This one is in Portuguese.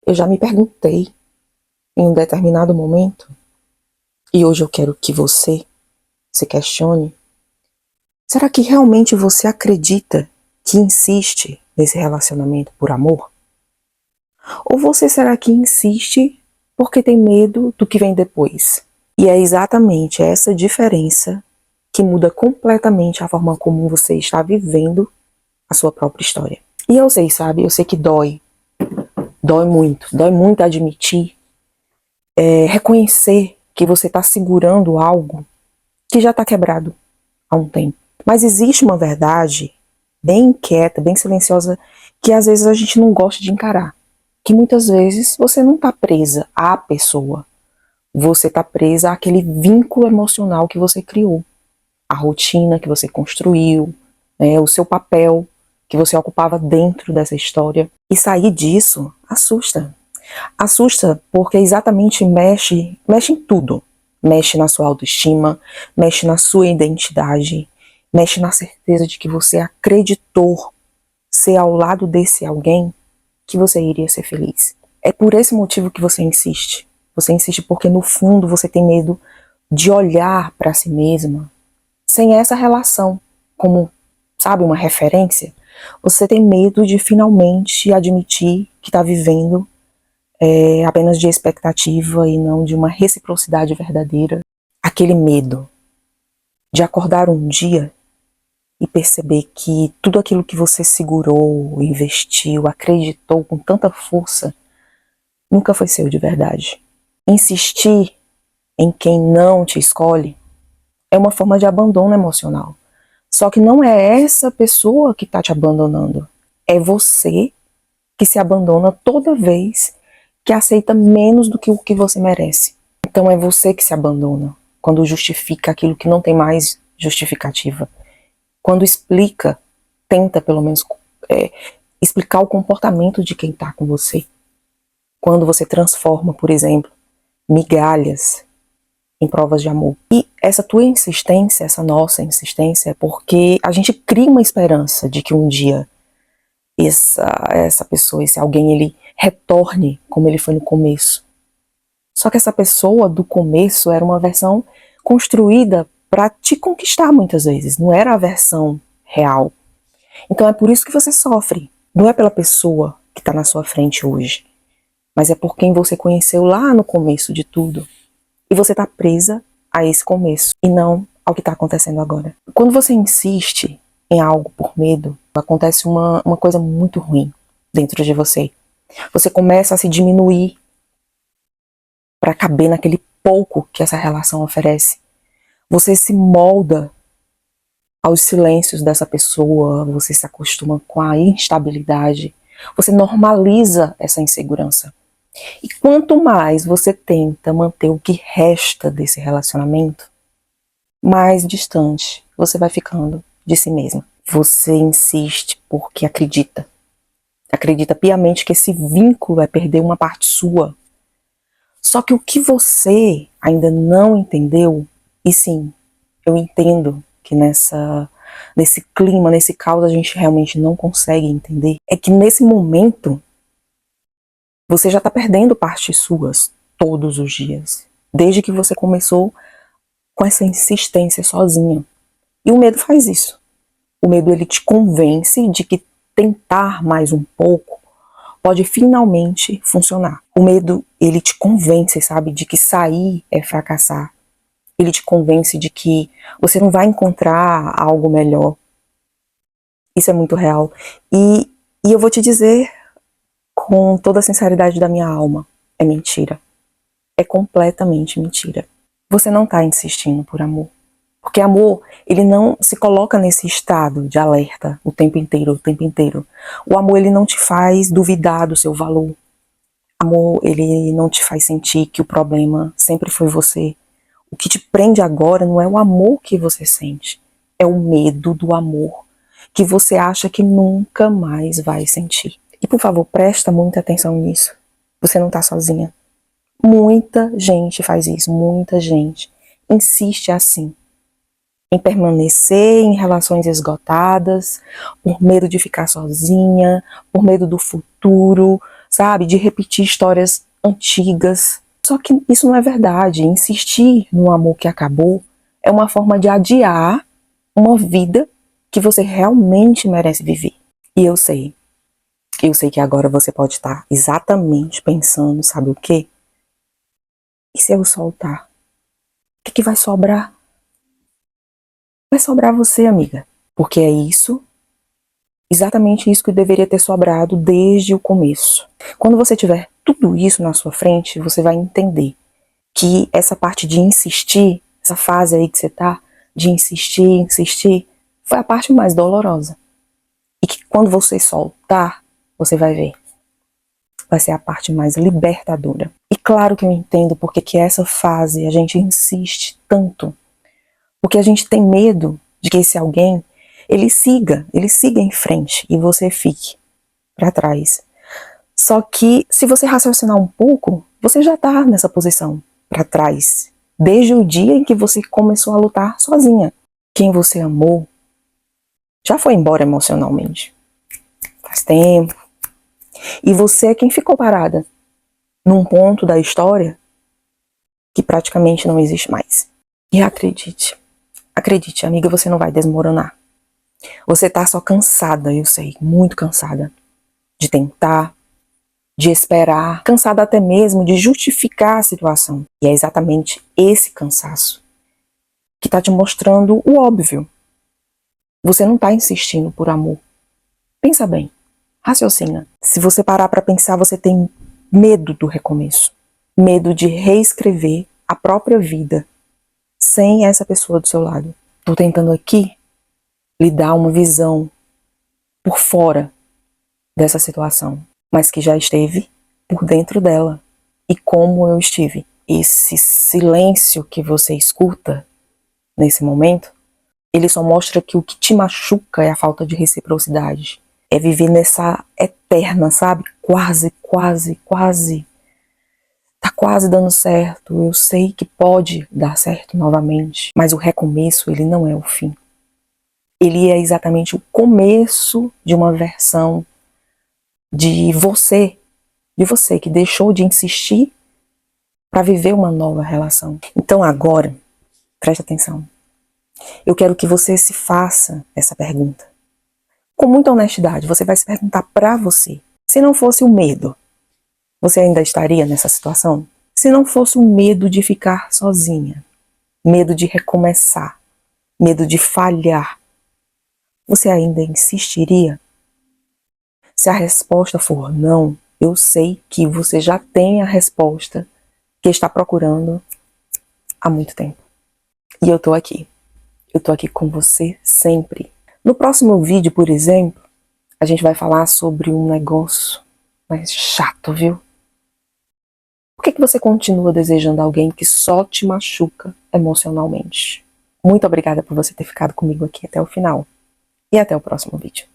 Eu já me perguntei em um determinado momento, e hoje eu quero que você se questione, será que realmente você acredita que insiste nesse relacionamento por amor? Ou você será que insiste porque tem medo do que vem depois? E é exatamente essa diferença que muda completamente a forma como você está vivendo a sua própria história. E eu sei, sabe, eu sei que dói muito admitir, reconhecer que você está segurando algo que já está quebrado há um tempo. Mas existe uma verdade bem quieta, bem silenciosa, que às vezes a gente não gosta de encarar. Que muitas vezes você não está presa à pessoa, você está presa àquele vínculo emocional que você criou, a rotina que você construiu, né, o seu papel que você ocupava dentro dessa história. E sair disso assusta. Assusta porque exatamente mexe em tudo. Mexe na sua autoestima, mexe na sua identidade, mexe na certeza de que você acreditou ser ao lado desse alguém que você iria ser feliz. É por esse motivo que você insiste. Você insiste porque no fundo você tem medo de olhar para si mesma sem essa relação como, sabe, uma referência. Você tem medo de finalmente admitir que está vivendo apenas de expectativa e não de uma reciprocidade verdadeira. Aquele medo de acordar um dia e perceber que tudo aquilo que você segurou, investiu, acreditou com tanta força, nunca foi seu de verdade. Insistir em quem não te escolhe é uma forma de abandono emocional. Só que não é essa pessoa que está te abandonando. É você que se abandona toda vez que aceita menos do que o que você merece. Então é você que se abandona quando justifica aquilo que não tem mais justificativa. Quando explica, tenta pelo menos explicar o comportamento de quem está com você. Quando você transforma, por exemplo, migalhas em provas de amor. E essa tua insistência, essa nossa insistência, é porque a gente cria uma esperança de que um dia essa pessoa, esse alguém, ele retorne como ele foi no começo. Só que essa pessoa do começo era uma versão construída para te conquistar muitas vezes, não era a versão real. Então é por isso que você sofre. Não é pela pessoa que está na sua frente hoje, mas é por quem você conheceu lá no começo de tudo. E você está presa a esse começo e não ao que está acontecendo agora. Quando você insiste em algo por medo, acontece uma coisa muito ruim dentro de você. Você começa a se diminuir para caber naquele pouco que essa relação oferece. Você se molda aos silêncios dessa pessoa, você se acostuma com a instabilidade, você normaliza essa insegurança. E quanto mais você tenta manter o que resta desse relacionamento, mais distante você vai ficando de si mesma. Você insiste porque acredita. Acredita piamente que esse vínculo é perder uma parte sua. Só que o que você ainda não entendeu, e sim, eu entendo que nesse clima, nesse caos a gente realmente não consegue entender, é que nesse momento você já está perdendo partes suas todos os dias, desde que você começou com essa insistência sozinha. E o medo faz isso. O medo, ele te convence de que tentar mais um pouco pode finalmente funcionar. O medo, ele te convence, sabe, de que sair é fracassar. Ele te convence de que você não vai encontrar algo melhor. Isso é muito real. E eu vou te dizer com toda a sinceridade da minha alma, é mentira. É completamente mentira. Você não está insistindo por amor. Porque amor, ele não se coloca nesse estado de alerta o tempo inteiro, o tempo inteiro. O amor, ele não te faz duvidar do seu valor. Amor, ele não te faz sentir que o problema sempre foi você. O que te prende agora não é o amor que você sente, é o medo do amor que você acha que nunca mais vai sentir. E por favor, presta muita atenção nisso. Você não está sozinha. Muita gente faz isso, muita gente insiste assim, em permanecer em relações esgotadas, por medo de ficar sozinha, por medo do futuro, sabe? De repetir histórias antigas. Só que isso não é verdade. Insistir no amor que acabou é uma forma de adiar uma vida que você realmente merece viver. E eu sei que agora você pode estar exatamente pensando, sabe o quê? E se eu soltar? O que vai sobrar? Vai sobrar você, amiga. Porque é isso, exatamente isso que deveria ter sobrado desde o começo. Quando você tiver tudo isso na sua frente, você vai entender que essa parte de insistir, essa fase aí que você tá, de insistir, foi a parte mais dolorosa. E que quando você soltar, você vai ver. Vai ser a parte mais libertadora. E claro que eu entendo porque que essa fase a gente insiste tanto. Porque a gente tem medo de que esse alguém, ele siga em frente e você fique para trás. Só que se você raciocinar um pouco, você já tá nessa posição para trás. Desde o dia em que você começou a lutar sozinha. Quem você amou já foi embora emocionalmente. Faz tempo. E você é quem ficou parada num ponto da história que praticamente não existe mais. E acredite, amiga, você não vai desmoronar. Você tá só cansada, eu sei, muito cansada de tentar, de esperar, cansada até mesmo de justificar a situação. E é exatamente esse cansaço que tá te mostrando o óbvio. Você não tá insistindo por amor. Pensa bem, raciocina. Se você parar pra pensar, você tem medo do recomeço. Medo de reescrever a própria vida sem essa pessoa do seu lado. Tô tentando aqui lhe dar uma visão por fora dessa situação, mas que já esteve por dentro dela. E como eu estive. Esse silêncio que você escuta nesse momento, ele só mostra que o que te machuca é a falta de reciprocidade. É viver nessa eterna, sabe? Quase. Tá quase dando certo. Eu sei que pode dar certo novamente. Mas o recomeço, ele não é o fim. Ele é exatamente o começo de uma versão de você que deixou de insistir para viver uma nova relação. Então agora, preste atenção. Eu quero que você se faça essa pergunta. Com muita honestidade, você vai se perguntar para você. Se não fosse o medo, você ainda estaria nessa situação? Se não fosse o medo de ficar sozinha, medo de recomeçar, medo de falhar, você ainda insistiria? Se a resposta for não, eu sei que você já tem a resposta que está procurando há muito tempo. E eu tô aqui. Eu tô aqui com você sempre. No próximo vídeo, por exemplo, a gente vai falar sobre um negócio mais chato, viu? Por que você continua desejando alguém que só te machuca emocionalmente? Muito obrigada por você ter ficado comigo aqui até o final. E até o próximo vídeo.